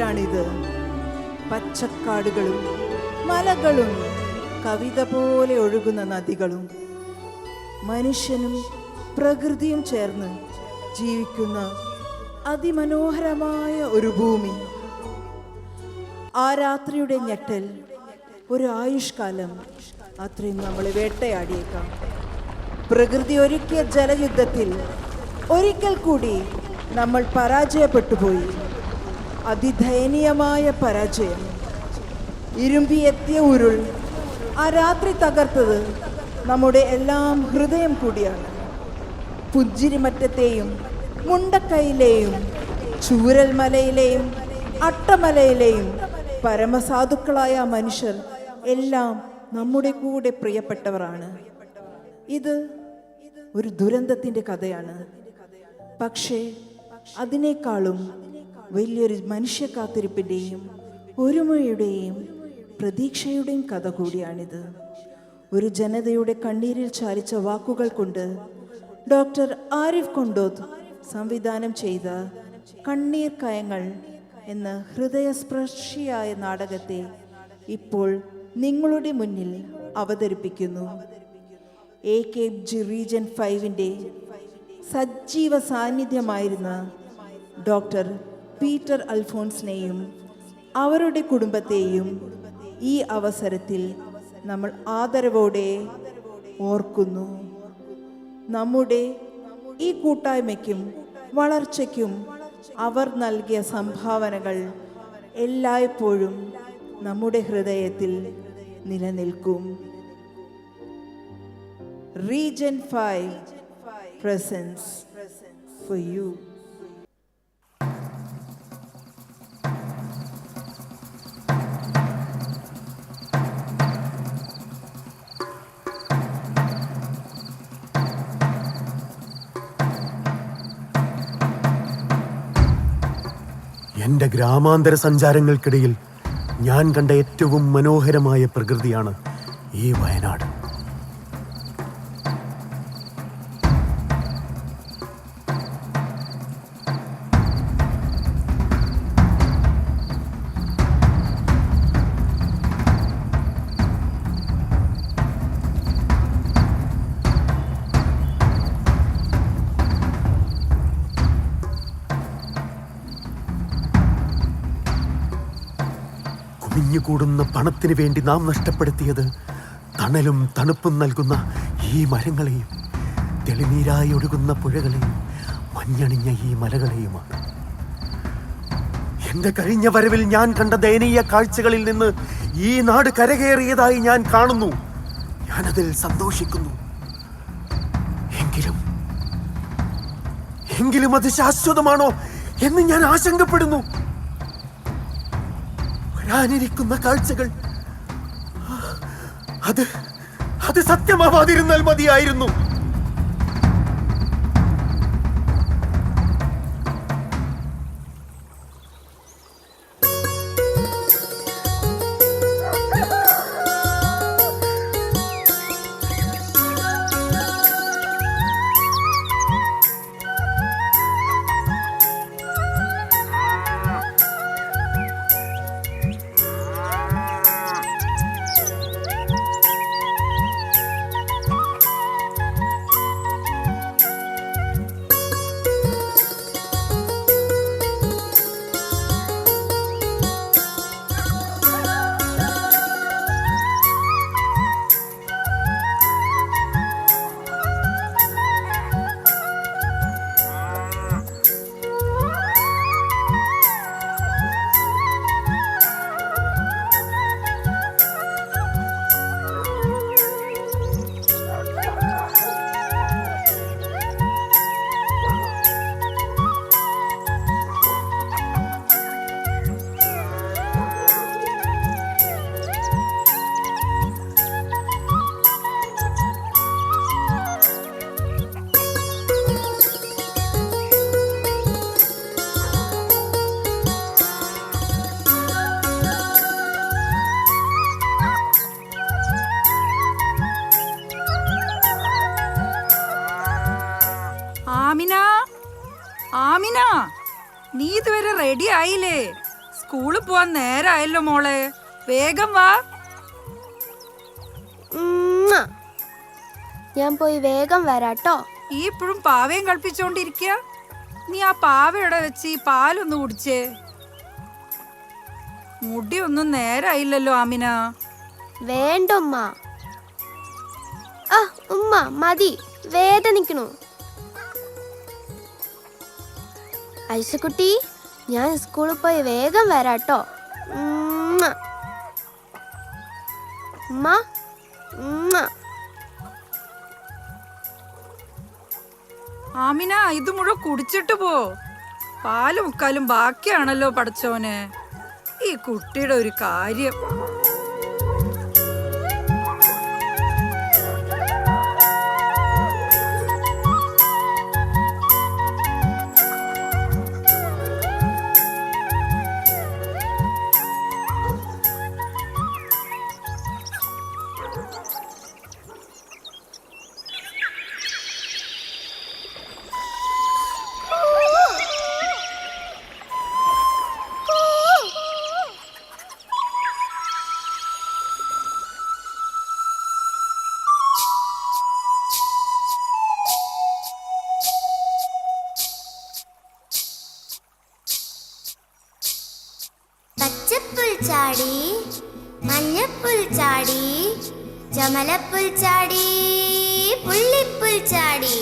പേരാണിത്. പച്ചക്കാടുകളും മലകളും കവിത പോലെ ഒഴുകുന്ന നദികളും മനുഷ്യനും പ്രകൃതിയും ചേർന്ന് ജീവിക്കുന്ന അതിമനോഹരമായ ഒരു ഭൂമി. ആ രാത്രിയുടെ ഞെട്ടൽ ഒരു ആയുഷ്കാലം അത്രയും നമ്മളെ വേട്ടയാടിയേക്കാം. പ്രകൃതി ഒരുക്കിയ ജലയുദ്ധത്തിൽ ഒരിക്കൽ കൂടി നമ്മൾ പരാജയപ്പെട്ടുപോയി. അതിദയനീയമായ പരാജയം. ഇരുമ്പിയെത്തിയ ഉരുൾ ആ രാത്രി തകർത്തത് നമ്മുടെ എല്ലാം ഹൃദയം കൂടിയാണ്. പുഞ്ചിരിമറ്റത്തെയും മുണ്ടക്കൈയിലെയും ചൂരൽമലയിലെയും അട്ടമലയിലെയും പരമസാധുക്കളായ മനുഷ്യർ എല്ലാം നമ്മുടെ കൂടെ പ്രിയപ്പെട്ടവരാണ്. ഇത് ഒരു ദുരന്തത്തിൻ്റെ കഥയാണ്. പക്ഷേ അതിനേക്കാളും വലിയൊരു മനുഷ്യ കാത്തിരിപ്പിൻ്റെയും ഒരുമയുടെയും പ്രതീക്ഷയുടെയും കഥ കൂടിയാണിത്. ഒരു ജനതയുടെ കണ്ണീരിൽ ചാലിച്ച വാക്കുകൾ കൊണ്ട് ഡോക്ടർ ആരിഫ് കൊണ്ടോത്ത് സംവിധാനം ചെയ്ത കണ്ണീർ കയങ്ങൾ എന്ന ഹൃദയസ്പർശിയായ നാടകത്തെ ഇപ്പോൾ നിങ്ങളുടെ മുന്നിൽ അവതരിപ്പിക്കുന്നു. AKG റീജൻ 5-ന്റെ സജീവ സാന്നിധ്യമായിരുന്ന ഡോക്ടർ പീറ്റർ അൽഫോൺസിനെയും അവരുടെ കുടുംബത്തെയും ഈ അവസരത്തിൽ നമ്മൾ ആദരവോടെ ഓർക്കുന്നു. നമ്മുടെ ഈ കൂട്ടായ്മയ്ക്കും വളർച്ചയ്ക്കും അവർ നൽകിയ സംഭാവനകൾ എല്ലായ്പ്പോഴും നമ്മുടെ ഹൃദയത്തിൽ നിലനിൽക്കും. Region 5 presents for you. എൻ്റെ ഗ്രാമാന്തര സഞ്ചാരങ്ങൾക്കിടയിൽ ഞാൻ കണ്ട ഏറ്റവും മനോഹരമായ പ്രകൃതിയാണ് ഈ വയനാട്. കുമിഞ്ഞുകൂടുന്ന പണത്തിന് വേണ്ടി നാം നഷ്ടപ്പെടുത്തിയത് തണലും തണുപ്പും നൽകുന്ന ഈ മരങ്ങളെയും തെളിനീരായി ഒഴുകുന്ന പുഴകളെയും മഞ്ഞണിഞ്ഞ ഈ മലകളെയുമാണ്. എന്റെ കഴിഞ്ഞ വരവിൽ ഞാൻ കണ്ട ദയനീയ കാഴ്ചകളിൽ നിന്ന് ഈ നാട് കരകയറിയതായി ഞാൻ കാണുന്നു. ഞാനതിൽ സന്തോഷിക്കുന്നു. എങ്കിലും അത് ശാശ്വതമാണോ എന്ന് ഞാൻ ആശങ്കപ്പെടുന്നു. വരാനിരിക്കുന്ന കാഴ്ചകൾ അത് സത്യമാവാതിരുന്നാൽ മതിയായിരുന്നു. ആമിന, നീ ഇതുവരെ റെഡി ആയില്ലേ? സ്കൂളിൽ പോവാൻ നേരായല്ലോ മോളെ, വേഗം വാ. ഞാൻ പോയി വേഗം വരാട്ടോ. ഈ ഇപ്പോഴും പാവയും കളിപ്പിച്ചോണ്ടിരിക്കുക. നീ ആ പാവയുടെ വെച്ച് ഈ പാലൊന്ന് കുടിച്ചേ. മുടിയൊന്നും നേരായില്ലല്ലോ ആമിന. വേണ്ട ഉമ്മ. ഉമ്മ മതി, വേദനിക്കണു. ഐശക്കുട്ടി, ഞാൻ സ്കൂളിൽ പോയി വേഗം വരാട്ടോ. ഉമ്മ. ആമിന, ഇത് മുഴുവൻ കുടിച്ചിട്ട് പോ. പാല് മുക്കാലും ബാക്കിയാണല്ലോ പടച്ചോനെ. ഈ കുട്ടിയുടെ ഒരു കാര്യം. പച്ചപ്പുൽ ചാടി, മഞ്ഞപ്പുൽ ചാടി, ചമലപ്പുൽ ചാടി, പുള്ളിപ്പുൽ ചാടി.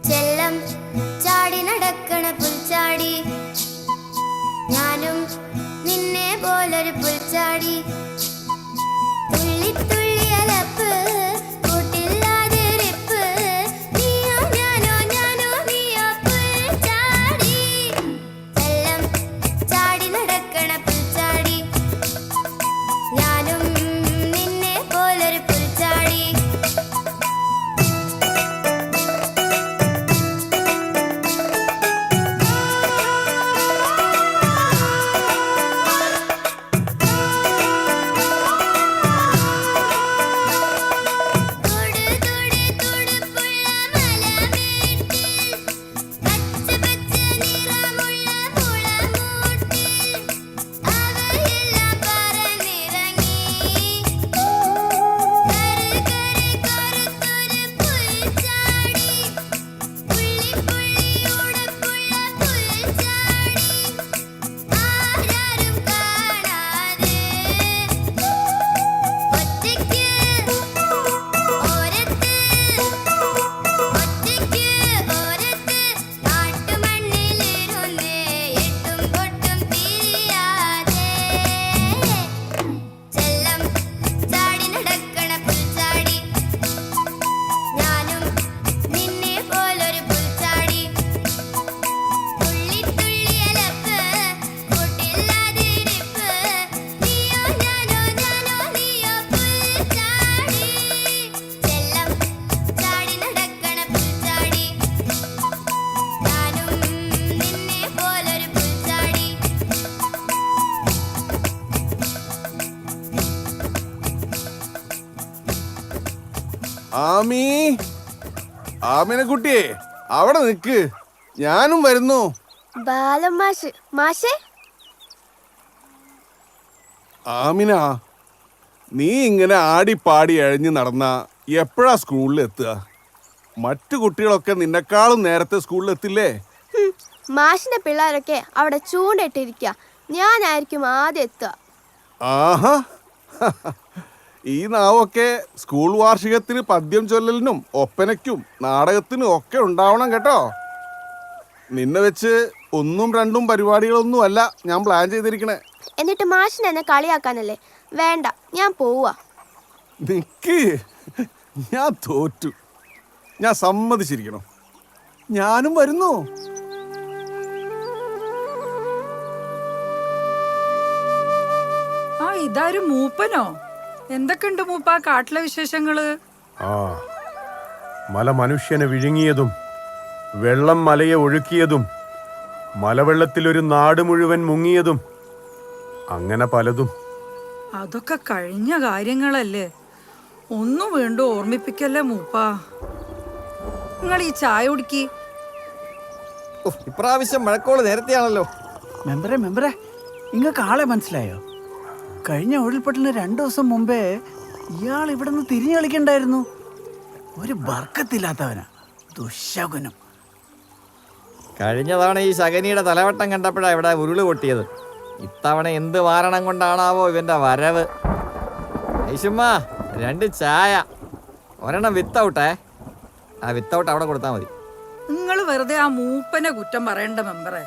ചെല്ലം ചാടി നടക്കണ പുൽച്ചാടി, ഞാനും നിന്നെ പോലൊരു പുൽച്ചാടി. തുള്ളി തുള്ളി അലപ്പ്, കൂട്ടില്ലാതിരിപ്പ്, നീയോ ഞാനോ ഞാനോ നീയോ പുൽച്ചാടി. ചെല്ലം ചാടി നടക്കണ പുൽച്ചാടി, ഞാനും നിന്നെ പോലൊരു പുൽച്ചാടി. ആമി, ആമിനെ കുട്ടിയെ അവിടെ നിക്ക്, ഞാനും വരുന്നു. ബാലം മാഷ്. മാഷേ, ആമിന, നീ ഇങ്ങനെ ആടിപ്പാടി അഴിഞ്ഞു നടന്ന എപ്പോഴാ സ്കൂളിൽ എത്തുക? മറ്റു കുട്ടികളൊക്കെ നിന്നെക്കാളും നേരത്തെ സ്കൂളിൽ എത്തില്ലേ? മാഷിന്റെ പിള്ളേരൊക്കെ അവിടെ ചൂണ്ടിട്ടിരിക്കുക, ഞാനായിരിക്കും ആദ്യം എത്തുക. ആഹാ, ഈ നാവൊക്കെ സ്കൂൾ വാർഷികത്തിന് പദ്യം ചൊല്ലലിനും ഒപ്പനയ്ക്കും നാടകത്തിനും ഒക്കെ ഉണ്ടാവണം കേട്ടോ. നിന്നെ വെച്ച് ഒന്നും രണ്ടും പരിപാടികളൊന്നും അല്ല ഞാൻ പ്ലാൻ ചെയ്തിരിക്കണേ. എന്നിട്ട് മാഷിനെ എന്നെ കളിയാക്കാനല്ലേ? വേണ്ട, ഞാൻ പോവാ. നിക്ക്, ഞാൻ തോറ്റു. ഞാൻ സമ്മതിച്ചിരിക്കണം, ഞാനും വരുന്നു. ആ, ഇതാരും മൂപ്പനോ? എന്തൊക്കെയുണ്ട് മൂപ്പ കാട്ടിലെ വിശേഷങ്ങള്? ആ, മല മനുഷ്യനെ വിഴുങ്ങിയതും വെള്ളം മലയെ ഒഴുക്കിയതും മലവെള്ളത്തിലൊരു നാട് മുഴുവൻ മുങ്ങിയതും അങ്ങനെ പലതും. അതൊക്കെ കഴിഞ്ഞ കാര്യങ്ങളല്ലേ, ഒന്നും വീണ്ടും ഓർമ്മിപ്പിക്കല്ലേ മൂപ്പ. നിങ്ങൾ ഈ ചായ കുടിക്കി, ഇപ്രാവശ്യം മഴക്കോള് നേരത്തെയാണല്ലോ. മെമ്പറെ ഇങ്ങക്ക് ആളെ മനസ്സിലായോ? കഴിഞ്ഞ ഉരുൾപൊട്ടലിന് 2 ദിവസം മുമ്പേ ഇയാൾ ഇവിടെ നിന്ന് തിരിഞ്ഞു കളിക്കണ്ടായിരുന്നു. ഒരു ബർക്കത്തില്ലാത്തവനാ, ദുശകുനം. കഴിഞ്ഞ തവണ ഈ ശകനിയുടെ തലവട്ടം കണ്ടപ്പോഴാണ് ഇവിടെ ഉരുള് പൊട്ടിയത്. ഇത്തവണ എന്ത് മാരണം കൊണ്ടാണാവോ ഇവന്റെ വരവ്. ഐശുമ്മ 2 ചായ, ഒരെണ്ണം വിത്തൗട്ടേ. ആ വിത്തൗട്ട് അവിടെ കൊടുത്താൽ മതി. നിങ്ങൾ വെറുതെ ആ മൂപ്പനെ കുറ്റം പറയണ്ട മെമ്പറെ.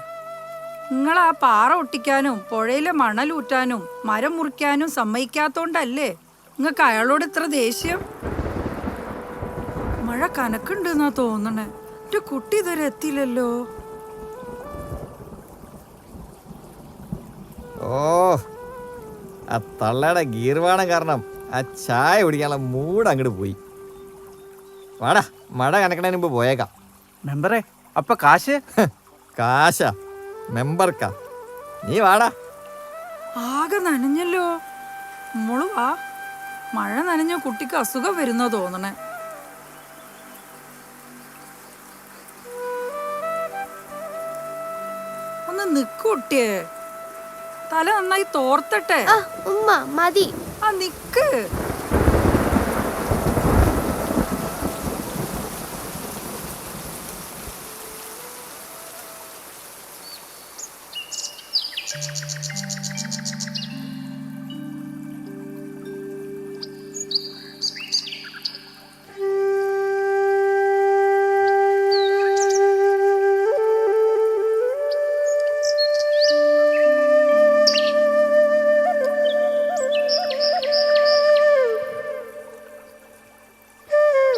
നിങ്ങൾ ആ പാറ ഒട്ടിക്കാനും പുഴയിലെ മണലൂറ്റാനും മരം മുറിക്കാനും സമ്മതിക്കാത്തോണ്ടല്ലേ നിങ്ങൾക്ക് അയാളോട് ഇത്ര ദേഷ്യം? മഴ കനക്കുണ്ടെന്നാ തോന്നണേ. ഒരു കുട്ടി ഇതുവരെ എത്തിയില്ലല്ലോ. ഓ, ആ തള്ളയുടെ ഗീർവാണം കാരണം ആ ചായ കുടിക്കാനുള്ള മൂഡ് അങ്ങോട്ട് പോയി. വാടാ, മഴ കനക്കണതിന് മുമ്പ് പോയേക്കാം. മെമ്പറെ അപ്പൊ കാശ്? കാശ മെമ്പർക്കാ? നീ വാടാ. ആകെ നനഞ്ഞല്ലോ. മോള് വാ. മഴ നനഞ്ഞ കുട്ടിക്ക് അസുഖം വരുന്ന തോന്നണേ. ഒന്ന് നിക്കുട്ടിയേ, തല നന്നായി തോർത്തട്ടെ. ആ ഉമ്മ മതി. ആ നിക്ക്.